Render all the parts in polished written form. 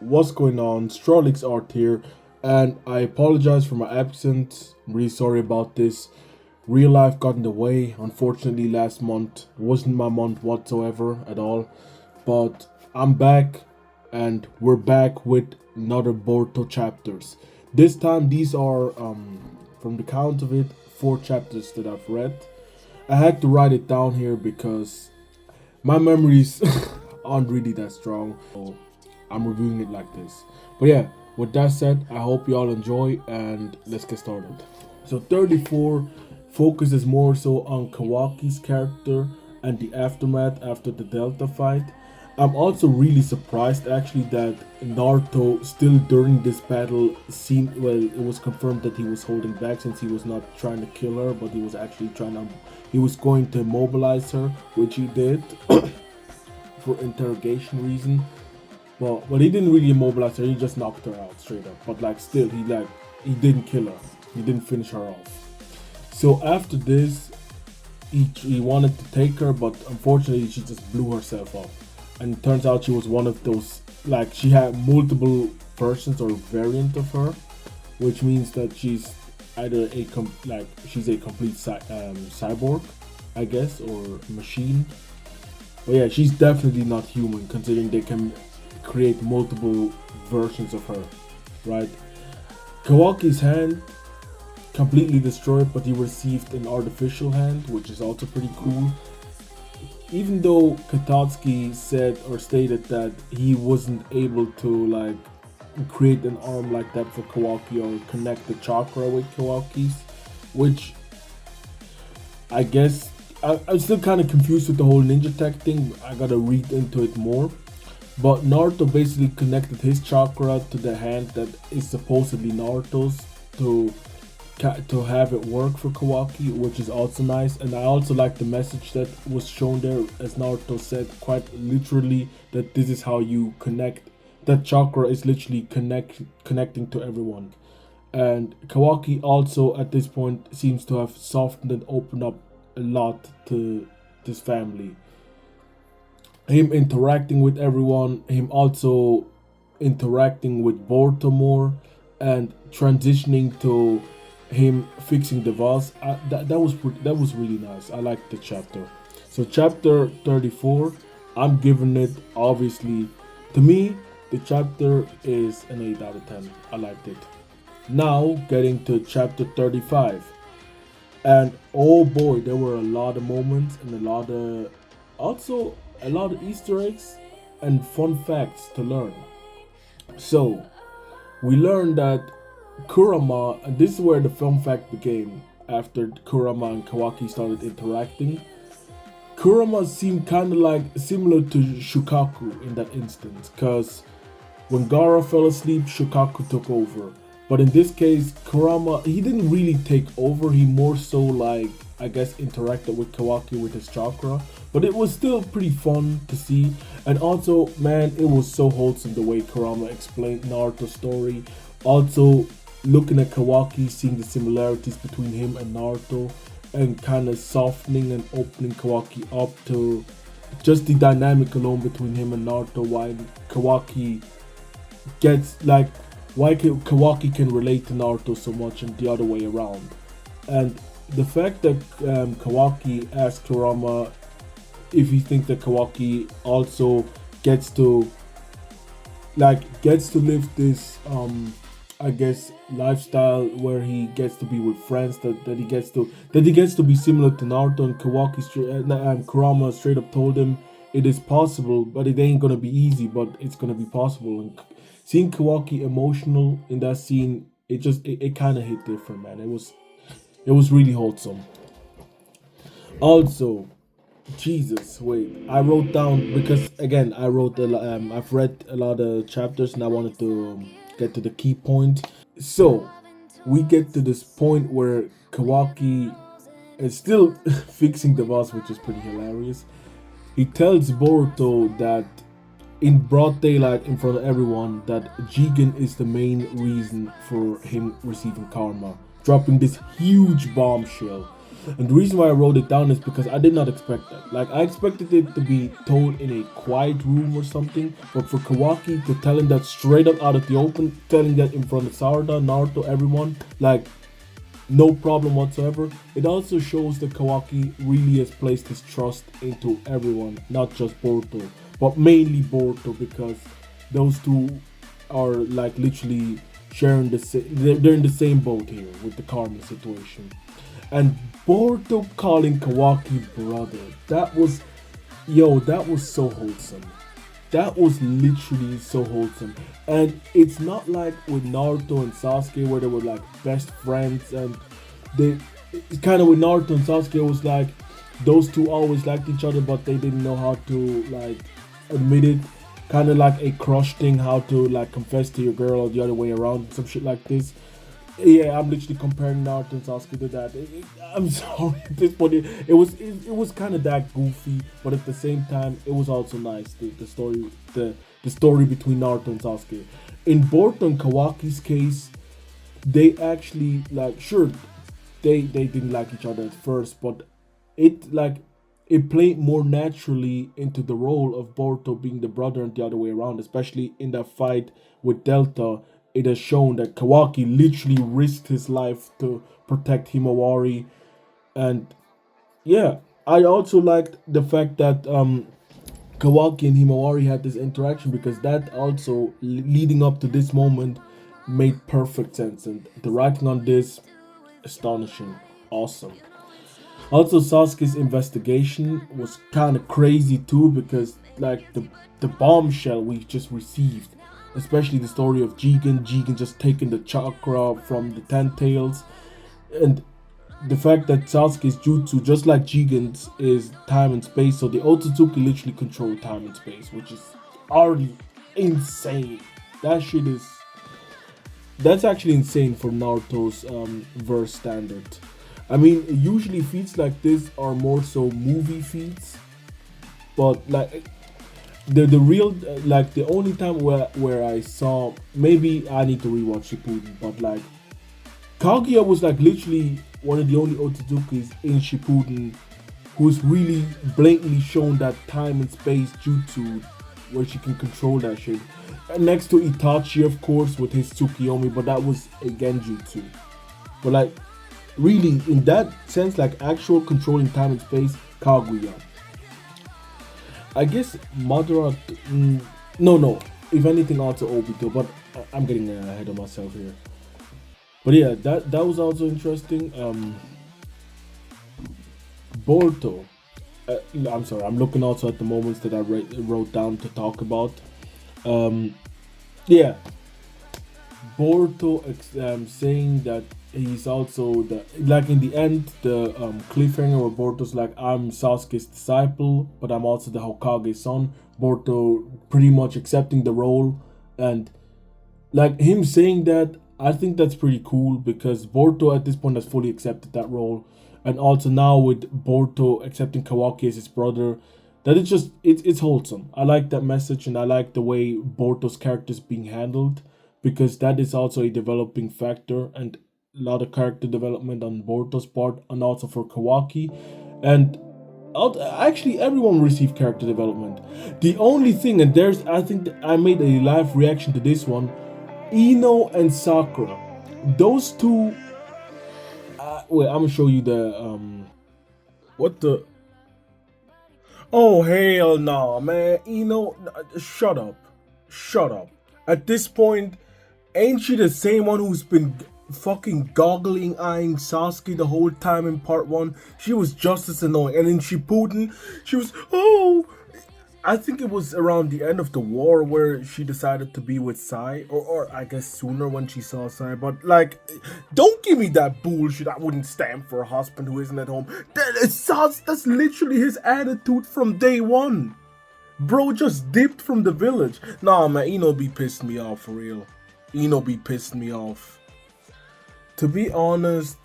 What's going on? Strolix Art here, and I apologize for my absence. I'm really sorry about this. Real life got in the way. Unfortunately, last month wasn't my month whatsoever at all. But I'm back, and we're back with another Boruto chapters. This time, these are, from the count of it, 4 chapters that I've read. I had to write it down here because my memories aren't really that strong. So I'm reviewing it like this. But yeah, with that said, I hope you all enjoy and let's get started. So 34 focuses more so on Kawaki's character and the aftermath after the Delta fight. I'm also really surprised actually that Naruto still during this battle seemed, well, it was confirmed that he was holding back since he was not trying to kill her, but he was actually he was going to mobilize her, which he did for interrogation reason. Well, he didn't really immobilize her. He just knocked her out straight up. But like, still, he didn't kill her. He didn't finish her off. So after this, he wanted to take her, but unfortunately, she just blew herself up. And it turns out she was one of those, like, she had multiple versions or variant of her, which means that she's either she's a complete cyborg, I guess, or machine. But yeah, she's definitely not human, considering they can create multiple versions of her, right? Kawaki's hand completely destroyed, but he received an artificial hand, which is also pretty cool. Even though Katsuki said or stated that he wasn't able to like create an arm like that for Kawaki or connect the chakra with Kawaki's, which I guess I'm still kind of confused with the whole ninja tech thing. I gotta read into it more. But Naruto basically connected his chakra to the hand that is supposedly Naruto's to have it work for Kawaki, which is also nice. And I also like the message that was shown there, as Naruto said quite literally that this is how you connect. That chakra is literally connecting to everyone. And Kawaki also at this point seems to have softened and opened up a lot to this family. Him interacting with everyone, him also interacting with Boruto more, and transitioning to him fixing the vase. That was really nice. I liked the chapter. So chapter 34, I'm giving it, obviously, to me the chapter is an 8 out of 10. I liked it. Now getting to chapter 35, and oh boy, there were a lot of moments and a lot of Easter eggs and fun facts to learn. So we learned that Kurama, and this is where the fun fact began after Kurama and Kawaki started interacting. Kurama seemed kind of like similar to Shukaku in that instance, because when Gaara fell asleep, Shukaku took over. But in this case, Kurama, he didn't really take over, he more so like, I guess, interacted with Kawaki with his chakra. But it was still pretty fun to see. And also, man, it was so wholesome the way Kurama explained Naruto's story. Also, looking at Kawaki, seeing the similarities between him and Naruto, and kind of softening and opening Kawaki up to just the dynamic alone between him and Naruto, why Kawaki gets like, why Kawaki can relate to Naruto so much and the other way around. And the fact that Kawaki asked Kurama if he thinks that Kawaki also gets to live this I guess lifestyle where he gets to be with friends, that he gets to be similar to Naruto, and Kurama straight up told him it is possible, but it ain't gonna be easy, but it's gonna be possible. And seeing Kawaki emotional in that scene, it kind of hit different, man. It was really wholesome. Also, Jesus, wait. I wrote down because again I've read a lot of chapters and I wanted to get to the key point. So we get to this point where Kawaki is still fixing the vase, which is pretty hilarious. He tells Boruto that in broad daylight in front of everyone that Jigen is the main reason for him receiving karma, dropping this huge bombshell. And the reason why I wrote it down is because I did not expect that. Like, I expected it to be told in a quiet room or something, but for Kawaki to tell him that straight up out of the open, telling that in front of Sarada, Naruto, everyone, like, no problem whatsoever. It also shows that Kawaki really has placed his trust into everyone, not just Boruto, but mainly Boruto, because those two are like literally sharing the same. They're in the same boat here with the karma situation. And Boruto calling Kawaki brother, that was, yo, that was so wholesome. That was literally so wholesome. And it's not like with Naruto and Sasuke where they were like best friends, and they kind of with Naruto and Sasuke it was like those two always liked each other but they didn't know how to like admit it. Kind of like a crush thing, how to like confess to your girl or the other way around, some shit like this. Yeah, I'm literally comparing Naruto and Sasuke to that. I'm sorry at this point. It was kind of that goofy, but at the same time, it was also nice. The story between Naruto and Sasuke. In Boruto and Kawaki's case, they actually like sure they didn't like each other at first, but it like it played more naturally into the role of Boruto being the brother and the other way around, especially in that fight with Delta. It has shown that Kawaki literally risked his life to protect Himawari. And yeah, I also liked the fact that Kawaki and Himawari had this interaction, because that also leading up to this moment made perfect sense, and the writing on this astonishing, awesome. Also, Sasuke's investigation was kind of crazy too, because like the bombshell we just received, especially the story of Jigen just taking the chakra from the Ten Tails, and the fact that Sasuke's jutsu, just like Jigen's, is time and space, so the Otsutsuki literally control time and space, which is already insane. That shit is that's actually insane for Naruto's verse standard. I mean, usually feats like this are more so movie feats, but like the real like the only time where I saw, maybe I need to rewatch Shippuden, but like Kaguya was like literally one of the only Otsuzukis in Shippuden who's really blatantly shown that time and space jutsu where she can control that shit. And next to Itachi, of course, with his Tsukiyomi, but that was a Genjutsu. But like, really, in that sense, like actual controlling time and space, Kaguya. I guess Madara, no. If anything, also Obito, but I'm getting ahead of myself here. But yeah, that was also interesting. Boruto. I'm sorry, I'm looking also at the moments that I wrote down to talk about. Yeah, Boruto saying that he's also the, like in the end, the cliffhanger where Boruto's like, I'm Sasuke's disciple, but I'm also the Hokage's son. Boruto pretty much accepting the role, and like him saying that, I think that's pretty cool, because Boruto at this point has fully accepted that role, and also now with Boruto accepting Kawaki as his brother, that it's wholesome. I like that message, and I like the way Boruto's character is being handled, because that is also a developing factor, and a lot of character development on Boruto's part, and also for Kawaki, and actually everyone received character development. The only thing, and there's, I think that I made a live reaction to this one, Ino and Sakura, those two. Wait, I'm gonna show you the what the. Oh hell no, man! Ino, shut up, shut up. At this point, ain't she the same one who's been fucking goggling eyeing Sasuke the whole time in part one? She was just as annoying, and in Shippuden, she was I think it was around the end of the war where she decided to be with Sai, or I guess sooner when she saw Sai. But like, don't give me that bullshit. I wouldn't stand for a husband who isn't at home. That's literally his attitude from day one. Bro just dipped from the village. Nah, man, Ino be pissing me off for real. Ino be pissing me off. To be honest,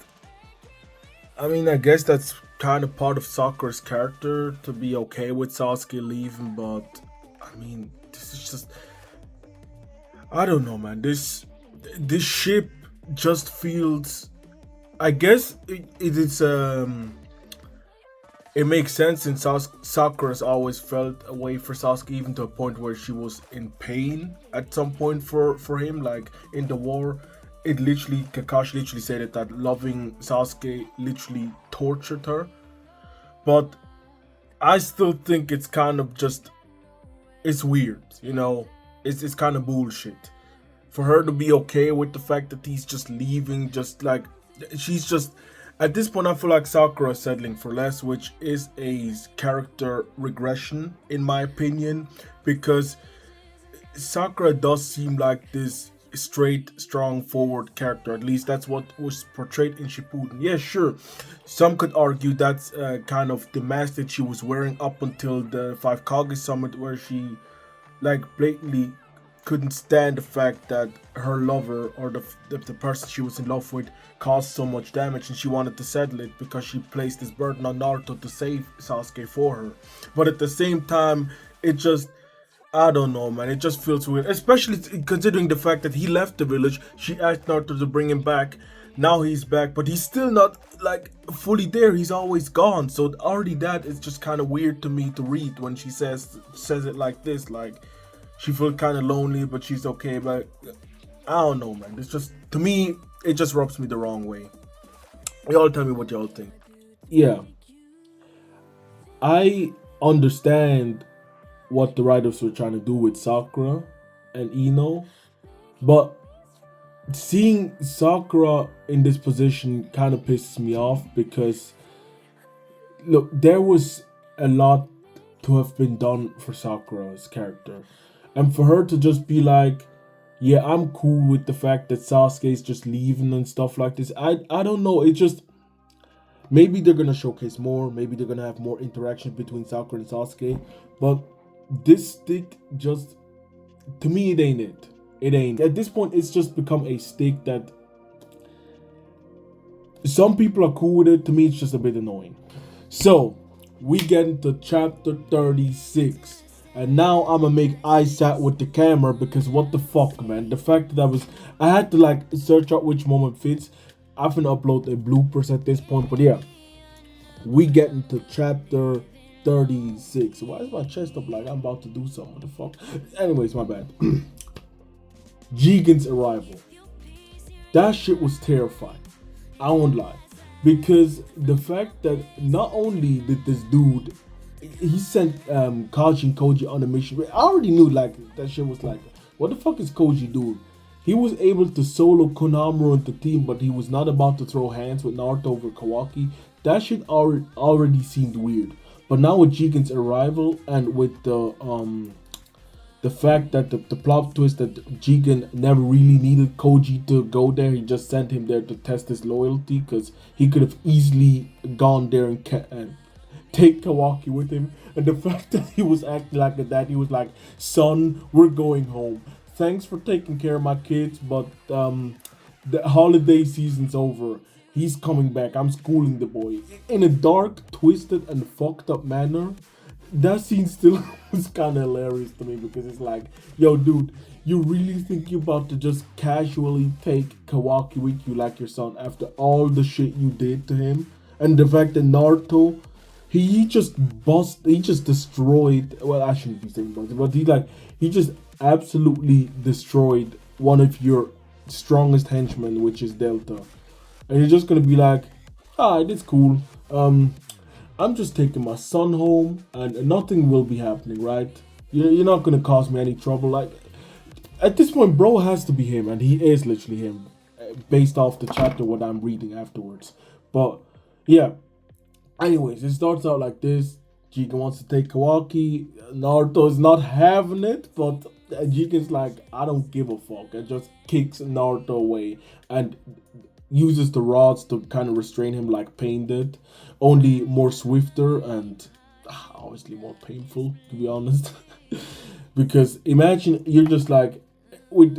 I mean, I guess that's kind of part of Sakura's character to be okay with Sasuke leaving, but I mean, this is just, I don't know, man. This ship just feels I guess it is it makes sense since Sakura's always felt a way for Sasuke, even to a point where she was in pain at some point for him, like in the war. It literally, Kakashi literally said it, that loving Sasuke literally tortured her. But I still think it's kind of just, it's weird, you know? It's kind of bullshit. For her to be okay with the fact that he's just leaving, just like, she's just, at this point, I feel like Sakura is settling for less, which is a character regression, in my opinion, because Sakura does seem like this straight, strong, forward character. At least that's what was portrayed in Shippuden. Yeah, sure. Some could argue that's kind of the mask that she was wearing up until the Five Kage summit, where she like blatantly couldn't stand the fact that her lover, or the person she was in love with, caused so much damage, and she wanted to settle it because she placed this burden on Naruto to save Sasuke for her. But at the same time, it just, I don't know, man. It just feels weird, especially considering the fact that he left the village. She asked Naruto to bring him back. Now he's back, but he's still not like fully there. He's always gone. So already that is just kind of weird to me to read when she says it like this. Like she feels kind of lonely, but she's okay. But I don't know, man. It's just, to me, it just rubs me the wrong way. Y'all tell me what y'all think. Yeah, I understand what the writers were trying to do with Sakura and Ino, but seeing Sakura in this position kind of pisses me off because look, there was a lot to have been done for Sakura's character, and for her to just be like, yeah, I'm cool with the fact that Sasuke's just leaving and stuff like this. I don't know. It just, maybe they're gonna showcase more. Maybe they're gonna have more interaction between Sakura and Sasuke, but this stick just, to me, it ain't it. It ain't. At this point, it's just become a stick that some people are cool with it. To me, it's just a bit annoying. So we get into chapter 36. And now I'm gonna make eye sat with the camera because what the fuck, man. The fact that I had to like search out which moment fits. I've been upload a bloopers at this point, but yeah. We get into chapter 36. Why is my chest up like I'm about to do something? What the fuck? Anyways, my bad. Jigen's arrival. That shit was terrifying. I won't lie. Because the fact that not only did this dude, he sent Kaji and Koji on a mission. I already knew like that shit was like, what the fuck is Koji doing? He was able to solo Konamura and the team, but he was not about to throw hands with Naruto over Kawaki. That shit already seemed weird. But now with Jigen's arrival and with the fact that the plot twist that Jigen never really needed Koji to go there, he just sent him there to test his loyalty because he could have easily gone there and take Kawaki with him. And the fact that he was acting like a dad, he was like, son, we're going home. Thanks for taking care of my kids, but the holiday season's over. He's coming back. I'm schooling the boy. In a dark, twisted, and fucked up manner. That scene still was kind of hilarious to me because it's like, yo, dude, you really think you're about to just casually take Kawaki with you like your son after all the shit you did to him? And the fact that Naruto, he just destroyed, well, I shouldn't be saying busted, but he just absolutely destroyed one of your strongest henchmen, which is Delta. And you're just gonna be like, alright, it's cool. I'm just taking my son home and nothing will be happening, right? You're not gonna cause me any trouble. Like, at this point, bro has to be him, and he is literally him, based off the chapter what I'm reading afterwards. But yeah, anyways, it starts out like this. Jigen wants to take Kawaki. Naruto is not having it, but Jigen's like, I don't give a fuck, and just kicks Naruto away and uses the rods to kind of restrain him like Pain did, only more swifter and obviously more painful, to be honest. Because imagine you're just like,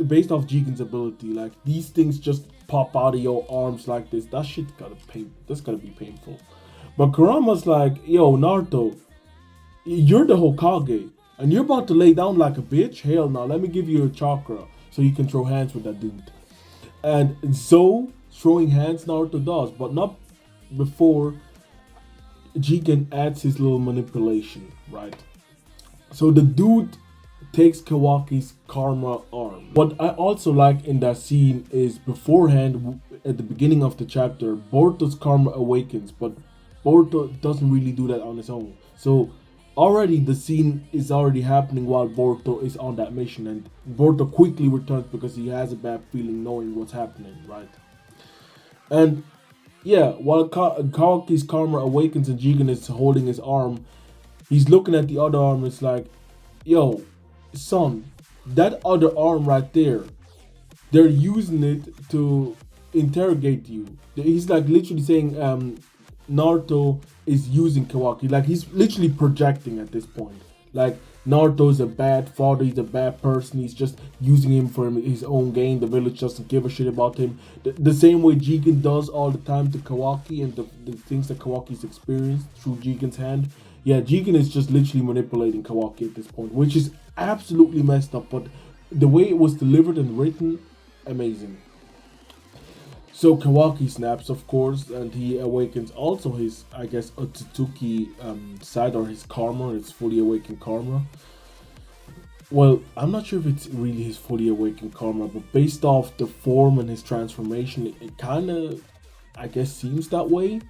based off Jigen's ability, like these things just pop out of your arms like this. That's gotta be painful. But Kurama's like, yo, Naruto, you're the Hokage, and you're about to lay down like a bitch? Hell no, let me give you a chakra so you can throw hands with that dude. And Zoe, throwing hands Naruto does, but not before Jigen adds his little manipulation, right? So the dude takes Kawaki's karma arm. What I also like in that scene is beforehand, at the beginning of the chapter, Boruto's karma awakens, but Boruto doesn't really do that on his own. So already the scene is already happening while Boruto is on that mission, and Boruto quickly returns because he has a bad feeling knowing what's happening, right? And yeah, while Kawaki's karma awakens and Jigen is holding his arm, he's looking at the other arm. It's like, yo, son, that other arm right there, they're using it to interrogate you. He's like literally saying, Naruto is using Kawaki. Like he's literally projecting at this point. Like Naruto is a bad father. He's a bad person. He's just using him for his own gain. The village doesn't give a shit about him. The same way Jigen does all the time to Kawaki and the things that Kawaki's experienced through Jigen's hand. Yeah, Jigen is just literally manipulating Kawaki at this point, which is absolutely messed up. But the way it was delivered and written, amazing. So Kawaki snaps, of course, and he awakens also his, I guess, Otsutsuki side, or his karma, his fully awakened karma. Well, I'm not sure if it's really his fully awakened karma, but based off the form and his transformation, it kind of, I guess, seems that way.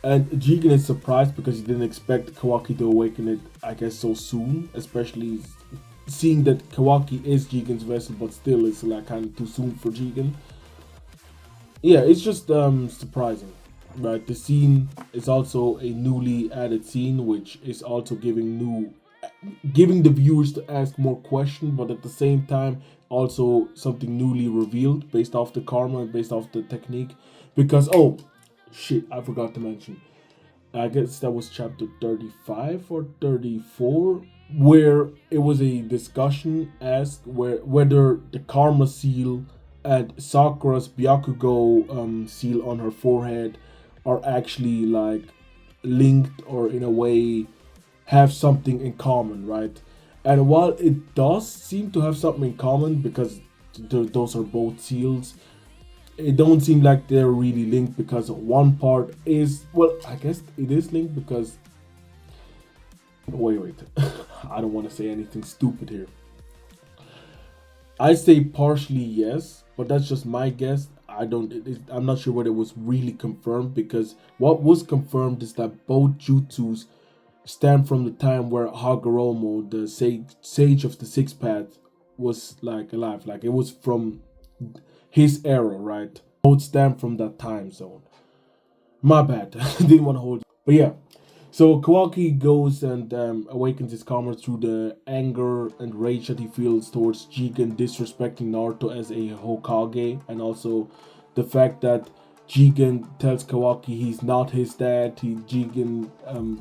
And Jigen is surprised because he didn't expect Kawaki to awaken it, I guess, so soon, especially seeing that Kawaki is Jigen's vessel, but still it's like kind of too soon for Jigen. Yeah, it's just surprising. Right, the scene is also a newly added scene, which is also giving the viewers to ask more questions, but at the same time also something newly revealed based off the karma and based off the technique. Because oh shit, I forgot to mention. I guess that was chapter 35 or 34, where it was a discussion asked whether the karma seal and Sakura's Byakugo seal on her forehead are actually like linked or in a way have something in common, right? And while it does seem to have something in common because those are both seals, it don't seem like they're really linked because one part is, well, I guess it is linked because wait I don't want to say anything stupid here. I say partially yes, but that's just my guess. I'm not sure whether it was really confirmed, because what was confirmed is that both jutsus stem from the time where Hagoromo, the sage of the sixth path, was like alive. Like it was from his era, right? Both stem from that time zone. My bad. I didn't want to hold you. But yeah. So Kawaki goes and awakens his karma through the anger and rage that he feels towards Jigen disrespecting Naruto as a Hokage, and also the fact that Jigen tells Kawaki he's not his dad. Jigen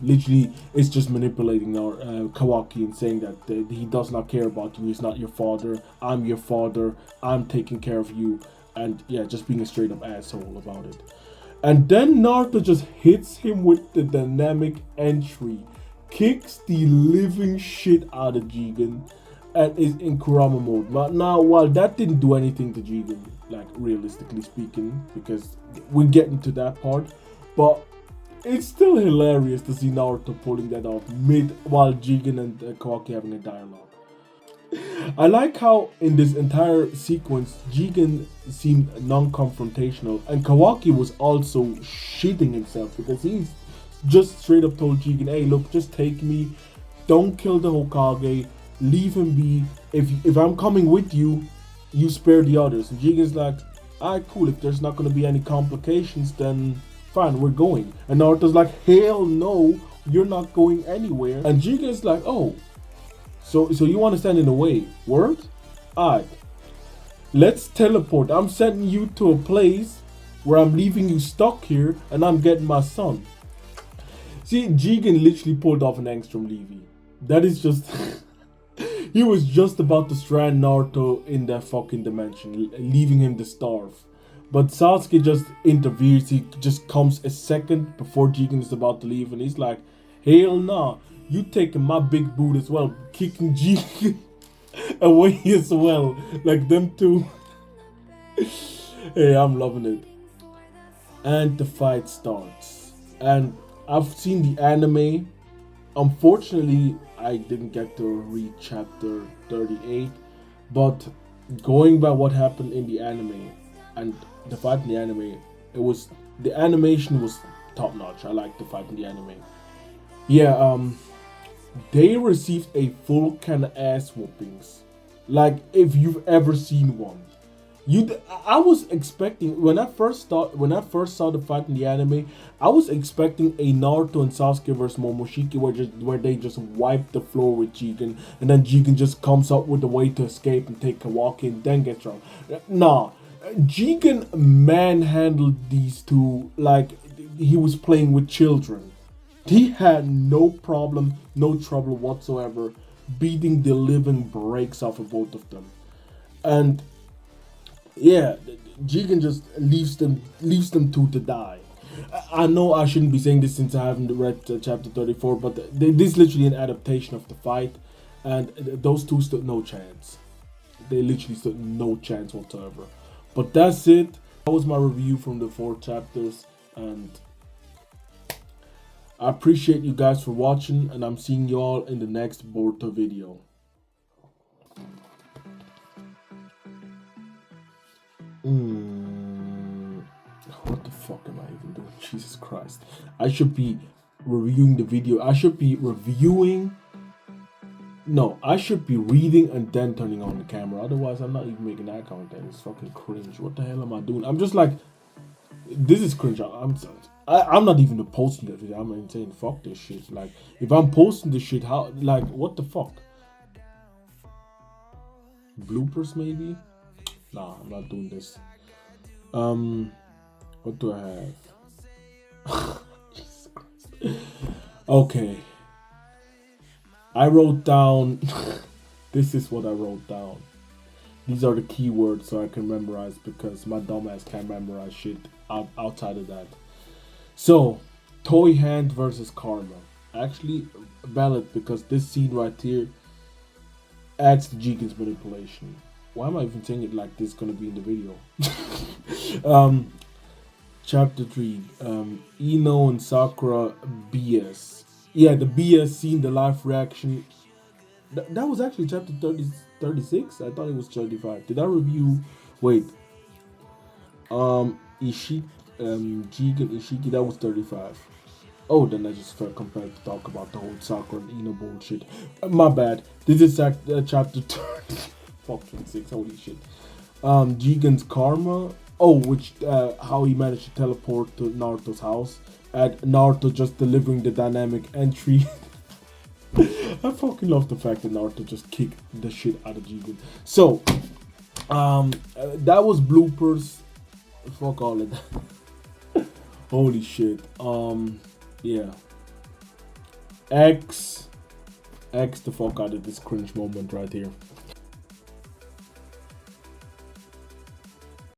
literally is just manipulating Kawaki and saying that he does not care about you. He's not your father. I'm your father. I'm taking care of you. And yeah, just being a straight up asshole about it. And then Naruto just hits him with the dynamic entry, kicks the living shit out of Jigen, and is in Kurama mode. But now, while that didn't do anything to Jigen, like realistically speaking, because we're getting to that part, but it's still hilarious to see Naruto pulling that off while Jigen and Kawaki having a dialogue. I like how in this entire sequence, Jigen seemed non-confrontational, and Kawaki was also shitting himself because he's just straight up told Jigen, hey look, just take me, don't kill the Hokage, leave him be, if I'm coming with you, you spare the others. And Jigen's like, alright cool, if there's not gonna be any complications, then fine, we're going. And Naruto's like, hell no, you're not going anywhere. And Jigen's like, oh, So you want to stand in the way? Word? Alright. Let's teleport. I'm sending you to a place where I'm leaving you stuck here and I'm getting my son. See, Jigen literally pulled off an Angstrom Levy. That is just... he was just about to strand Naruto in that fucking dimension, leaving him to starve. But Sasuke just intervenes. He just comes a second before Jigen is about to leave, and he's like, hell nah. You taking my big boot as well, kicking Jigen away as well, like them two. Hey, I'm loving it. and the fight starts. And I've seen the anime. Unfortunately, I didn't get to read chapter 38, but going by what happened in the anime and the fight in the anime, it was the animation was top notch. I like the fight in the anime. Yeah, they received a full kind of ass whoopings, like if you've ever seen one. I was expecting when I first saw the fight in the anime, I was expecting a Naruto and Sasuke versus Momoshiki where they just wipe the floor with Jigen, and then Jigen just comes up with a way to escape and take a walk in, then get drowned. Nah, Jigen manhandled these two like he was playing with children. He had no problem, no trouble whatsoever beating the living brakes off of both of them. And yeah, Jigen just leaves them to die. I know I shouldn't be saying this since I haven't read chapter 34, but this is literally an adaptation of the fight, and those two stood no chance. They literally stood no chance whatsoever. But that's it. That was my review from the 4 chapters, and I appreciate you guys for watching, and I'm seeing you all in the next Boruto video. What the fuck am I even doing? Jesus Christ. I should be reviewing the video. I should be reviewing. No, I should be reading and then turning on the camera. Otherwise, I'm not even making eye contact. It's fucking cringe. What the hell am I doing? I'm just like, this is cringe. I'm not even posting that video. I'm saying fuck this shit. Like, if I'm posting this shit, how? Like, what the fuck? Bloopers maybe? Nah, I'm not doing this. What do I have? Jesus Christ. Okay. I wrote down. This is what I wrote down. These are the keywords so I can memorize, because my dumbass can't memorize shit outside of that. So, toy hand versus karma. Actually, valid, because this scene right here adds to Jigen's manipulation. Why am I even saying it like this is gonna be in the video? Chapter 3. Ino and Sakura BS. Yeah, the BS scene, the live reaction. That was actually chapter 36. I thought it was 35. Did I review? Wait. Jigen Ishiki. That was 35. Oh, then I just felt compelled to talk about the whole Sakura and Ino bullshit. My bad. This is chapter 30. Fucking 6. Holy shit. Jigen's karma. Oh, which how he managed to teleport to Naruto's house, and Naruto just delivering the dynamic entry. I fucking love the fact that Naruto just kicked the shit out of Jigen. So, that was bloopers. Fuck all of that. Holy shit. Yeah. X the fuck out of this cringe moment right here.